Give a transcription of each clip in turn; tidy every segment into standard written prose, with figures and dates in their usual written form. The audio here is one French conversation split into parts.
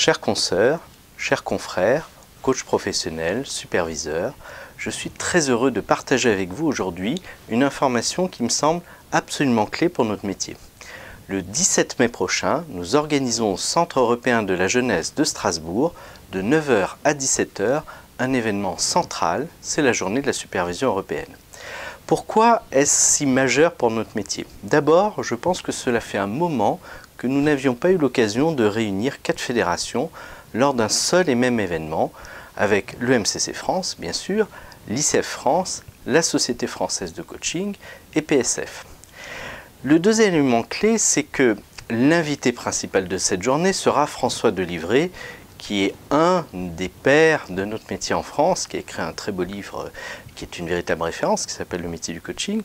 Chers consoeurs, chers confrères, coachs professionnels, superviseurs, je suis très heureux de partager avec vous aujourd'hui une information qui me semble absolument clé pour notre métier. Le 17 mai prochain, nous organisons au Centre européen de la jeunesse de Strasbourg, de 9 h à 17 h, un événement central, c'est la journée de la supervision européenne. Pourquoi est-ce si majeur pour notre métier? D'abord, je pense que cela fait un moment que nous n'avions pas eu l'occasion de réunir 4 fédérations lors d'un seul et même événement, avec l'EMCC France, bien sûr, l'ICF France, la Société française de coaching et PSF. Le deuxième élément clé, c'est que l'invité principal de cette journée sera François Delivray, qui est un des pères de notre métier en France, qui a écrit un très beau livre qui est une véritable référence, qui s'appelle Le métier du coaching.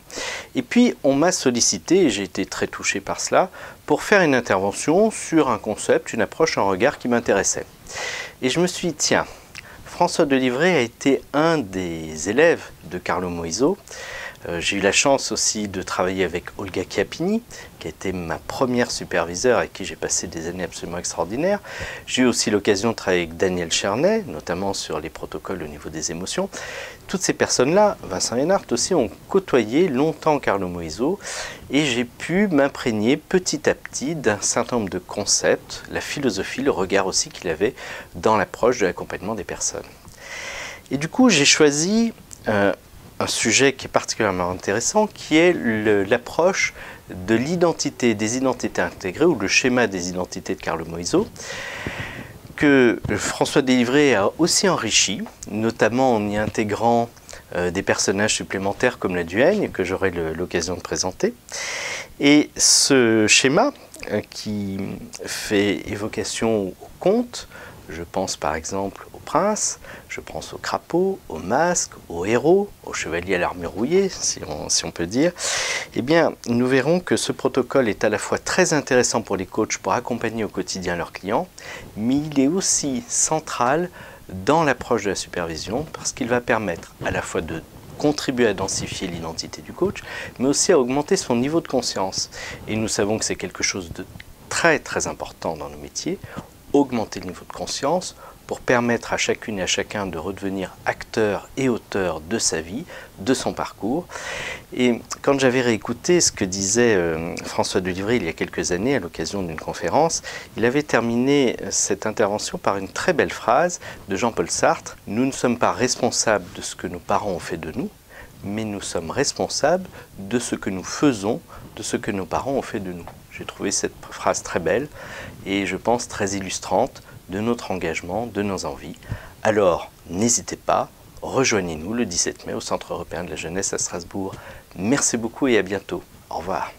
Et puis, on m'a sollicité, et j'ai été très touché par cela, pour faire une intervention sur un concept, une approche, un regard qui m'intéressait. Et je me suis dit, tiens, François Delivray a été un des élèves de Carlo Moiso. J'ai eu la chance aussi de travailler avec Olga Chiappini, qui a été ma première superviseure avec qui j'ai passé des années absolument extraordinaires. J'ai eu aussi l'occasion de travailler avec Daniel Chernet, notamment sur les protocoles au niveau des émotions. Toutes ces personnes-là, Vincent Hénart aussi, ont côtoyé longtemps Carlo Moiso et j'ai pu m'imprégner petit à petit d'un certain nombre de concepts, la philosophie, le regard aussi qu'il avait dans l'approche de l'accompagnement des personnes. Et du coup, j'ai choisi un sujet qui est particulièrement intéressant, qui est l'approche de l'identité, des identités intégrées, ou le schéma des identités de Carlo Moiso, que François Delivray a aussi enrichi, notamment en y intégrant des personnages supplémentaires comme la duègne, que j'aurai l'occasion de présenter. Et ce schéma, qui fait évocation au conte, je pense par exemple au prince, je pense au crapaud, au masque, au héros, au chevalier à l'armure rouillée, si on peut dire. Eh bien, nous verrons que ce protocole est à la fois très intéressant pour les coachs pour accompagner au quotidien leurs clients, mais il est aussi central dans l'approche de la supervision parce qu'il va permettre à la fois de contribuer à densifier l'identité du coach, mais aussi à augmenter son niveau de conscience. Et nous savons que c'est quelque chose de très très important dans nos métiers, augmenter le niveau de conscience pour permettre à chacune et à chacun de redevenir acteur et auteur de sa vie, de son parcours. Et quand j'avais réécouté ce que disait François Delivray il y a quelques années à l'occasion d'une conférence, il avait terminé cette intervention par une très belle phrase de Jean-Paul Sartre: « Nous ne sommes pas responsables de ce que nos parents ont fait de nous, mais nous sommes responsables de ce que nous faisons, de ce que nos parents ont fait de nous. » J'ai trouvé cette phrase très belle et je pense très illustrante de notre engagement, de nos envies. Alors, n'hésitez pas, rejoignez-nous le 17 mai au Centre européen de la jeunesse à Strasbourg. Merci beaucoup et à bientôt. Au revoir.